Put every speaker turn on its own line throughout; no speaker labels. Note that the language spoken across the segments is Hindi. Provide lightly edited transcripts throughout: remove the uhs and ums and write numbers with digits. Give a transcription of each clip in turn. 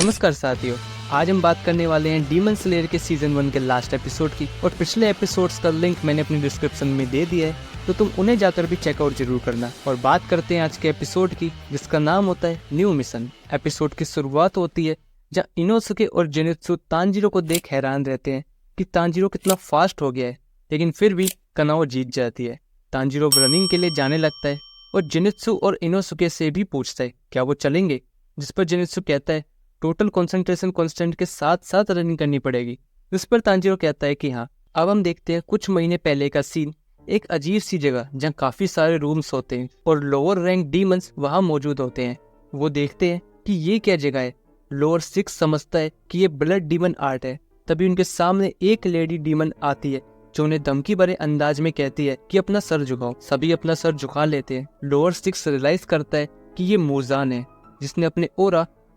नमस्कार साथियों, आज हम बात करने वाले हैं डीमन स्लेयर के सीजन 1 के लास्ट एपिसोड की। और पिछले एपिसोड्स का लिंक मैंने अपनी डिस्क्रिप्शन में दे दिया है, तो तुम उन्हें जाकर भी चेकआउट जरूर करना। और बात करते हैं आज के एपिसोड की, जिसका नाम होता है न्यू मिशन। एपिसोड की शुरुआत होती है जहाँ इनोसुके और जेनित्सु तांजीरो को देख हैरान रहते हैं कि तांजीरो कितना फास्ट हो गया है, लेकिन फिर भी कनाओ जीत जाती है। तांजीरो रनिंग के लिए जाने लगता है और जेनित्सु और इनोसुके से भी पूछता है क्या वो चलेंगे, जिस पर जेनित्सु कहता है टोटल कंसंट्रेशन कांस्टेंट के साथ साथ रनिंग करनी पड़ेगी। इस पर तांजीरो कहता है कि हाँ। अब हम देखते हैं कुछ महीने पहले का सीन, एक अजीब सी जगह जहाँ काफी सारे रूम्स होते हैं और लोअर रैंक डीमंस वहाँ मौजूद होते हैं। वो देखते हैं कि ये क्या जगह है। लोअर 6 समझता है कि ये ब्लड डीमन आर्ट है। तभी उनके सामने एक लेडी डीमन आती है जो उन्हें धमकी भरे अंदाज में कहती है कि अपना सर झुकाओ। सभी अपना सर झुका लेते हैं। लोअर 6 रियलाइज करता है कि ये मूजान है, जिसने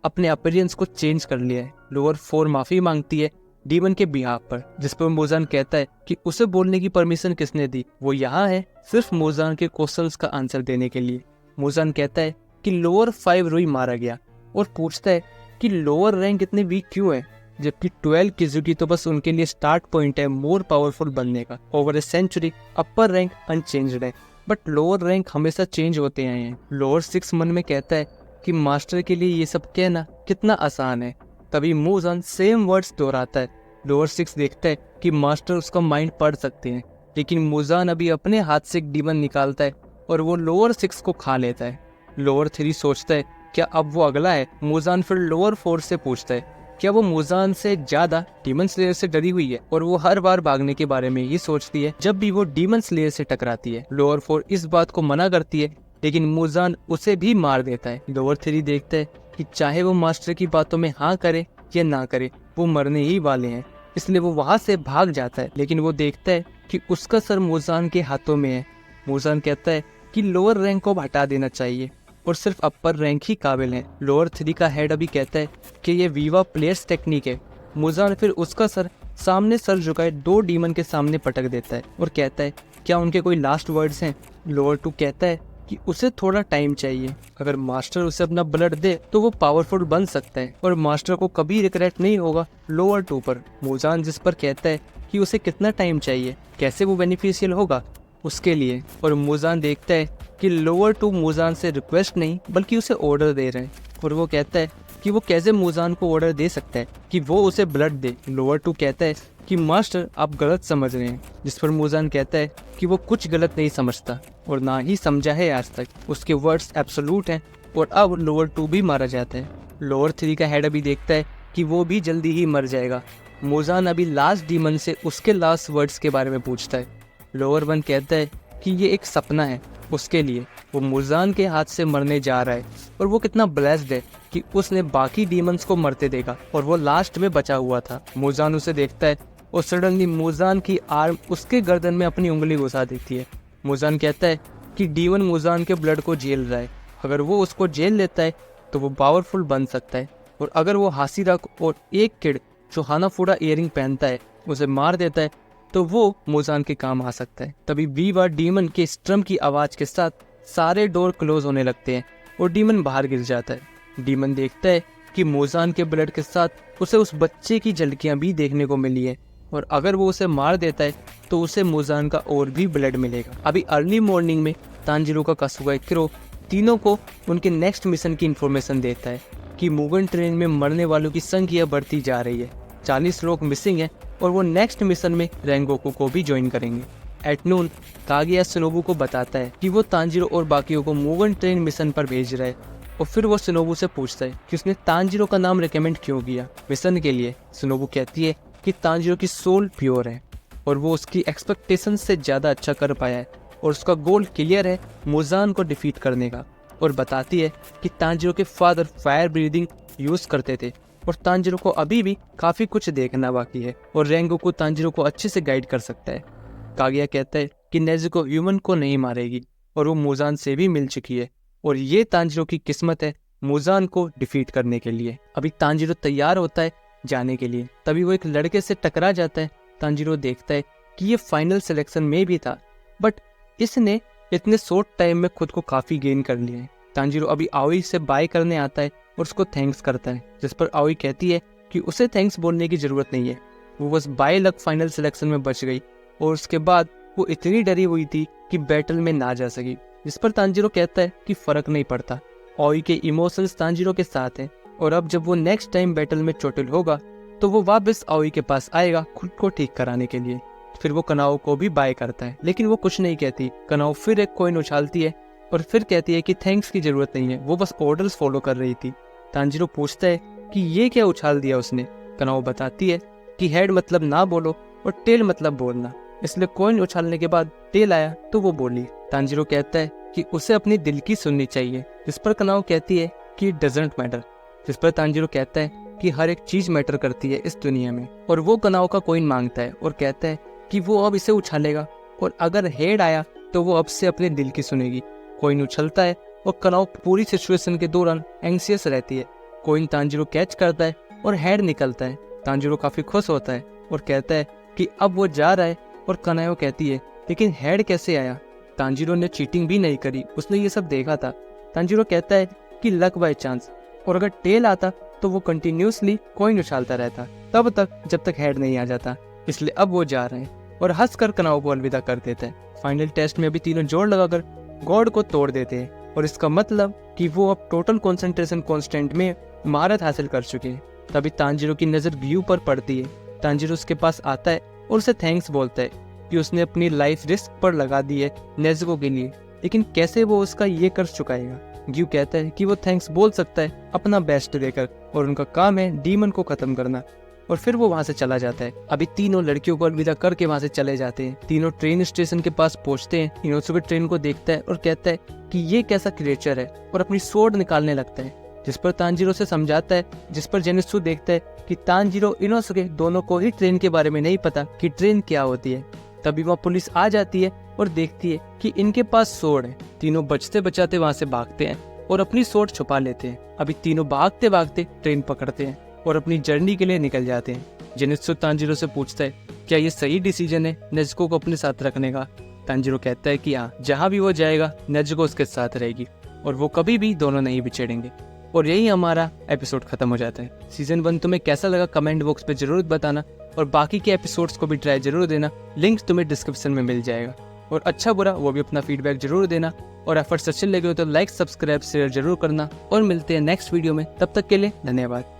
अपने अपीयरेंस को चेंज कर लिया है। लोअर 4 माफी मांगती है डीमन के बिहाफ पर, जिस पर मोजान कहता है कि उसे बोलने की परमिशन किसने दी, वो यहाँ है सिर्फ मोजान के क्वेश्चंस का आंसर देने के लिए। मोजान कहता है कि लोअर 5 रुई मारा गया और पूछता है कि लोअर रैंक इतने वीक क्यों है, जबकि 12 किजुकी तो बस उनके लिए स्टार्ट पॉइंट है मोर पावरफुल बनने का। Over a century upper rank unchanged है, बट लोअर रैंक हमेशा चेंज होते आए हैं। लोअर 6 मन में कहता है कि मास्टर के लिए ये सब कहना कितना आसान है। तभी मोजान सेम वर्ड्स दोहराता है। लोअर 6 देखता है कि मास्टर उसका माइंड पढ़ सकते हैं, लेकिन मोजान अभी अपने हाथ से एक डीमन निकालता है और वो लोअर 6 को खा लेता है। लोअर 3 सोचता है क्या अब वो अगला है। मोजान फिर लोअर 4 से पूछता है क्या वो मोजान से ज्यादा डीमन स्लेयर से डरी हुई है, और वो हर बार भागने के बारे में ही सोचती है जब भी वो डीमन स्लेयर से टकराती है। लोअर 4 इस बात को मना करती है, लेकिन मोजान उसे भी मार देता है। लोअर 3 देखता है कि चाहे वो मास्टर की बातों में हाँ करे या ना करे, वो मरने ही वाले हैं, इसलिए वो वहां से भाग जाता है। लेकिन वो देखता है कि उसका सर मोजान के हाथों में है। मोजान कहता है कि लोअर रैंक को हटा देना चाहिए और सिर्फ अपर रैंक ही काबिल है। लोअर 3 का हेड अभी कहता है कि ये वीवा प्लेयर्स टेक्निक है। मोजान फिर उसका सर सर झुकाए 2 डीमन के सामने पटक देता है और कहता है क्या उनके कोई लास्ट वर्ड्स हैं। लोअर 2 कहता है कि उसे थोड़ा टाइम चाहिए। अगर मास्टर उसे अपना ब्लड दे तो वो पावरफुल बन सकता है और मास्टर को कभी रिग्रेट नहीं होगा लोअर 2 पर। मोजान जिस पर कहता है कि उसे कितना टाइम चाहिए, कैसे वो बेनिफिशियल होगा उसके लिए। और मोजान देखता है कि लोअर 2 मोजान से रिक्वेस्ट नहीं बल्कि उसे ऑर्डर दे रहे हैं, और वो कहता है कि वो कैसे मोजान को ऑर्डर दे सकता है कि वो उसे ब्लड दे। लोअर 2 कहता है कि मास्टर आप गलत समझ रहे हैं, जिस पर मोजान कहता है कि वो कुछ गलत नहीं समझता और ना ही समझा है आज तक। उसके वर्ड्स एब्सोल्यूट हैं और अब लोअर 2 भी मारा जाता है। लोअर 3 का हेड अभी देखता है कि वो भी जल्दी ही मर जाएगा। मोजान अभी लास्ट डीमन से उसके लास्ट वर्ड्स के बारे में पूछता है। लोअर 1 कहता है कि ये एक सपना है उसके लिए, वो मोजान के हाथ से मरने जा रहा है और वो कितना ब्लेस्ड है कि उसने बाकी डीमंस को मरते देखा और वो लास्ट में बचा हुआ था। मोजान उसे देखता है और सडनली मोजान की आर्म उसके गर्दन में अपनी उंगली घुसा देती है। मोजान कहता है कि डीमन मोजान के ब्लड को झेल रहा है, अगर वो उसको झेल लेता है तो वो पावरफुल बन सकता है, और अगर वो हासीरक और एक किड जो हानाफुड़ा इयरिंग पहनता है उसे मार देता है तो वो मोजान के काम आ सकता है। तभी वीवा डीमन के स्ट्रम की आवाज के साथ सारे डोर क्लोज होने लगते हैं और डीमन बाहर गिर जाता है। डीमन देखता है कि मोजान के ब्लड के साथ उसे उस बच्चे की झलकियां भी देखने को मिली है, और अगर वो उसे मार देता है तो उसे मोजान का और भी ब्लड मिलेगा। अभी अर्ली मॉर्निंग में तांजीरो का कासुगा किरो तीनों को उनके नेक्स्ट मिशन की इंफॉर्मेशन देता है कि मुगन ट्रेन में मरने वालों की संख्या बढ़ती जा रही है। 40 लोग मिसिंग हैं और वो नेक्स्ट मिशन में रेंगोकू को भी ज्वाइन करेंगे। एट नून कागिया शिनोबू को बताता है कि वो तांजीरो और बाकियों को मुगन ट्रेन मिशन पर भेज रहा है, और फिर वो शिनोबू से पूछता है कि उसने तांजीरो का नाम रिकमेंड क्यों किया मिशन के लिए। शिनोबू कहती है कि तांजीरो की सोल प्योर है और वो उसकी एक्सपेक्टेशन से ज़्यादा अच्छा कर पाया है और उसका गोल क्लियर है मोजान को डिफीट करने का, और बताती है कि तांजीरो के फादर फायर ब्रीदिंग यूज़ करते थे और तांजीरो को अभी भी काफ़ी कुछ देखना बाकी है और रेंगोकू तांजीरो को अच्छे से गाइड कर सकता है। कागिया कहता है कि नेजुको ह्यूमन को नहीं मारेगी और वो मोजान से भी मिल चुकी है, और ये तांजीरो की किस्मत है मोजान को डिफीट करने के लिए। अभी तांजीरो तैयार होता है जाने के लिए, तभी वो एक लड़के से टकरा जाता है। तांजीरो देखता है कि ये फाइनल सिलेक्शन में भी था, बट इसने इतने शॉर्ट टाइम में खुद को काफ़ी गेन कर लिया है। तांजीरो अभी आओई से बाय करने आता है और उसको थैंक्स करता है, जिस पर आओई कहती है कि उसे थैंक्स बोलने की जरूरत नहीं है, वो बस बाय लक फाइनल सिलेक्शन में बच गई और उसके बाद वो इतनी डरी हुई थी कि बैटल में ना जा सकी। जिस पर तांजीरो कहता है कि फर्क नहीं पड़ता, आओई के इमोशंस तांजीरो के साथ हैं और अब जब वो नेक्स्ट टाइम बैटल में चोटिल होगा तो वो वापस आओई के पास आएगा खुद को ठीक कराने के लिए। फिर वो कनाओ को भी बाय करता है, लेकिन वो कुछ नहीं कहती। कनाओ फिर एक कॉइन उछालती है और फिर कहती है कि थैंक्स की जरूरत नहीं है, वो बस ऑर्डर्स फॉलो कर रही थी। तांजीरो पूछता है कि ये क्या उछाल दिया उसने। कनाओ बताती है कि हेड मतलब ना बोलो और टेल मतलब बोलना, इसलिए कॉइन उछालने के बाद टेल आया तो वो बोली। तांजीरो कहता है कि उसे अपनी दिल की सुननी चाहिए, जिस पर कनाओ कहती है कि इट डजंट मैटर, जिस पर तांजीरो कहता है कि हर एक चीज मैटर करती है इस दुनिया में। और वो कनाओ का कॉइन मांगता है और कहता है कि वो अब इसे उछालेगा और अगर हेड आया तो वो अब से अपने दिल की सुनेगी। कॉइन उछलता है और कनाओ पूरी सिचुएशन के दौरान एंग्सियस रहती है। कॉइन तांजीरो कैच करता है और हेड निकलता है। तांजीरो काफी खुश होता है और कहता है कि अब वो जा रहा है और कनाओ कहती है लेकिन हेड कैसे आया? तांजीरो ने चीटिंग भी नहीं करी, उसने ये सब देखा था। तांजीरो कहता है कि लक बाय चांस, और अगर टेल आता तो वो कंटिन्यूसली कॉइन उछालता रहता तब तक जब तक हेड नहीं आ जाता, इसलिए अब वो जा रहे हैं और हंसकर कनाओ को अलविदा कर देते हैं। फाइनल टेस्ट में अभी तीनों जोड़ लगाकर गॉड को तोड़ देते हैं और इसका मतलब कि वो अब टोटल कंसंट्रेशन कांस्टेंट में महारत हासिल कर चुके हैं। तभी तांजीरो की नजर ग्यू पर पड़ती है। तांजीरो उसके पास आता है और उसे थैंक्स बोलता है कि उसने अपनी लाइफ रिस्क पर लगा दी है नेज़ुको के लिए, लेकिन कैसे वो उसका ये कर चुकाएगा। ग्यू कहता है कि वो थैंक्स बोल सकता है अपना बेस्ट देकर और उनका काम है डीमन को खत्म करना, और फिर वो वहाँ से चला जाता है। अभी तीनों लड़कियों को अलविदा करके वहाँ से चले जाते हैं। तीनों ट्रेन स्टेशन के पास पहुँचते हैं। इनोसुके ट्रेन को देखता है और कहता है कि ये कैसा क्रिएचर है और अपनी स्वॉर्ड निकालने लगता है, जिस पर तांजीरो से समझाता है, जिस पर जेनित्सु देखता है कि तांजीरो इनोसुके दोनों को ही ट्रेन के बारे में नहीं पता कि ट्रेन क्या होती है। तभी वहाँ पुलिस आ जाती है और देखती है कि इनके पास स्वॉर्ड है। तीनों बचते बचाते वहाँ से भागते हैं और अपनी स्वॉर्ड छुपा लेते हैं। अभी तीनों भागते भागते ट्रेन पकड़ते हैं और अपनी जर्नी के लिए निकल जाते हैं। जेनित्सु तांजीरो से पूछता है क्या ये सही डिसीजन है नेज़ुको को अपने साथ रखने का। तांजीरो कहता है कि हाँ, जहाँ भी वो जाएगा नेज़ुको उसके साथ रहेगी और वो कभी भी दोनों नहीं बिछड़ेंगे। और यही हमारा एपिसोड खत्म हो जाता है। सीजन 1 तुम्हें कैसा लगा कमेंट बॉक्स पे जरूर बताना और बाकी के एपिसोड्स को भी ट्राई जरूर देना, लिंक तुम्हें डिस्क्रिप्शन में मिल जाएगा। और अच्छा बुरा वो भी अपना फीडबैक जरूर देना और एफर्ट्स अच्छे लगे हो तो लाइक सब्सक्राइब शेयर जरूर करना और मिलते हैं नेक्स्ट वीडियो में। तब तक के लिए धन्यवाद।